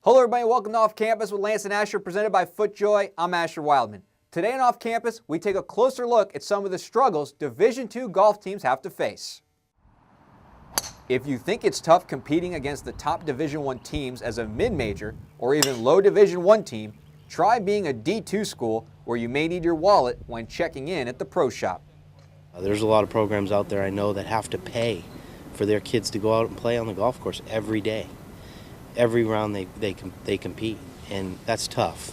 Hello everybody, welcome to Off Campus with Lance and Asher, presented by FootJoy. I'm Asher Wildman. Today on Off Campus, we take a closer look at some of the struggles Division II golf teams have to face. If you think it's tough competing against the top Division I teams as a mid-major or even low Division I team, try being a D2 school where you may need your wallet when checking in at the pro shop. There's a lot of programs out there I know that have to pay for their kids to go out and play on the golf course every day. Every round they compete, and that's tough.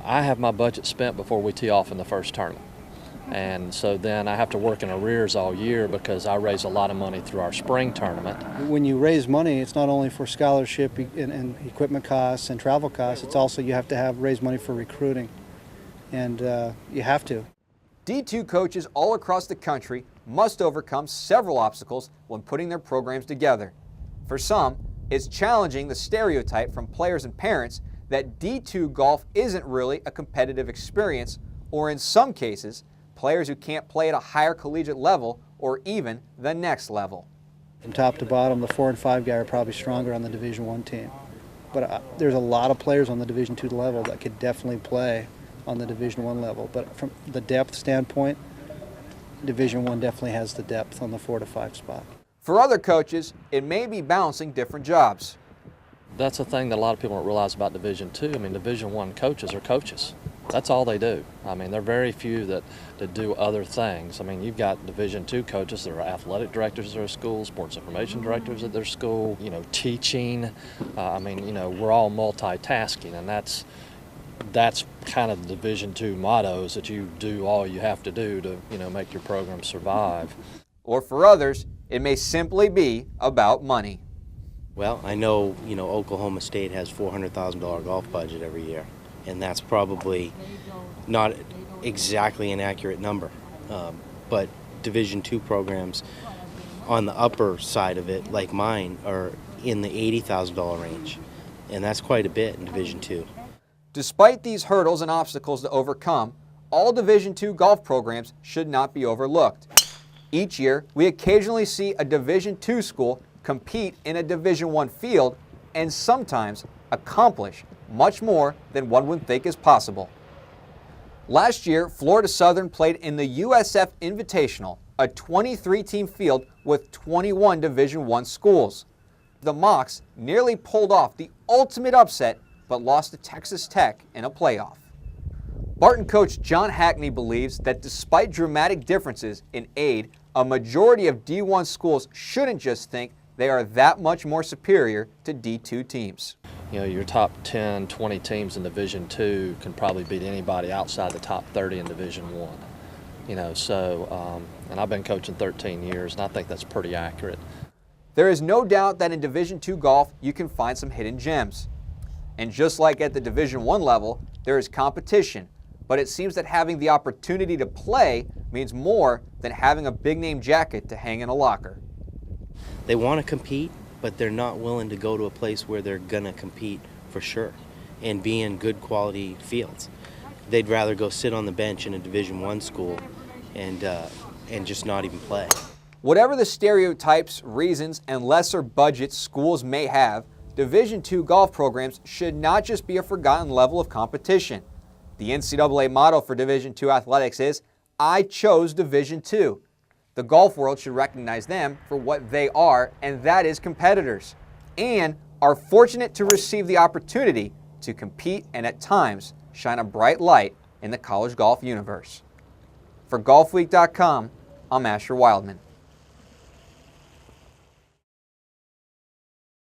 I have my budget spent before we tee off in the first tournament. And so then I have to work in arrears all year because I raise a lot of money through our spring tournament. When you raise money, it's not only for scholarship and equipment costs and travel costs, it's also you have to raise money for recruiting, and you have to. D2 coaches all across the country must overcome several obstacles when putting their programs together. For some, it's challenging the stereotype from players and parents that D2 golf isn't really a competitive experience, or in some cases, players who can't play at a higher collegiate level or even the next level. From top to bottom, the 4 and 5 guy are probably stronger on the Division I team. But there's a lot of players on the Division II level that could definitely play on the Division I level. But from the depth standpoint, Division I definitely has the depth on the 4 to 5 spot. For other coaches, it may be balancing different jobs. That's a thing that a lot of people don't realize about Division II. I mean, Division I coaches are coaches. That's all they do. I mean, there are very few that do other things. I mean, you've got Division II coaches that are athletic directors at their school, sports information directors at their school, teaching. We're all multitasking, and that's kind of the Division II motto, is that you do all you have to do to, make your program survive. Or for others, it may simply be about money. Well, I know, Oklahoma State has $400,000 golf budget every year, and that's probably not exactly an accurate number. But Division II programs on the upper side of it, like mine, are in the $80,000 range, and that's quite a bit in Division II. Despite these hurdles and obstacles to overcome, all Division II golf programs should not be overlooked. Each year, we occasionally see a Division II school compete in a Division I field and sometimes accomplish much more than one would think is possible. Last year, Florida Southern played in the USF Invitational, a 23-team field with 21 Division I schools. The Mocs nearly pulled off the ultimate upset but lost to Texas Tech in a playoff. Barton coach John Hackney believes that despite dramatic differences in aid, a majority of D1 schools shouldn't just think they are that much more superior to D2 teams. Your top 10, 20 teams in Division II can probably beat anybody outside the top 30 in Division I. And I've been coaching 13 years, and I think that's pretty accurate. There is no doubt that in Division II golf, you can find some hidden gems. And just like at the Division I level, there is competition, but it seems that having the opportunity to play means more than having a big-name jacket to hang in a locker. They want to compete, but they're not willing to go to a place where they're going to compete for sure and be in good quality fields. They'd rather go sit on the bench in a Division I school and just not even play. Whatever the stereotypes, reasons, and lesser budgets schools may have, Division II golf programs should not just be a forgotten level of competition. The NCAA motto for Division II athletics is, "I chose Division II." The golf world should recognize them for what they are, and that is competitors, and are fortunate to receive the opportunity to compete and at times shine a bright light in the college golf universe. For Golfweek.com, I'm Asher Wildman.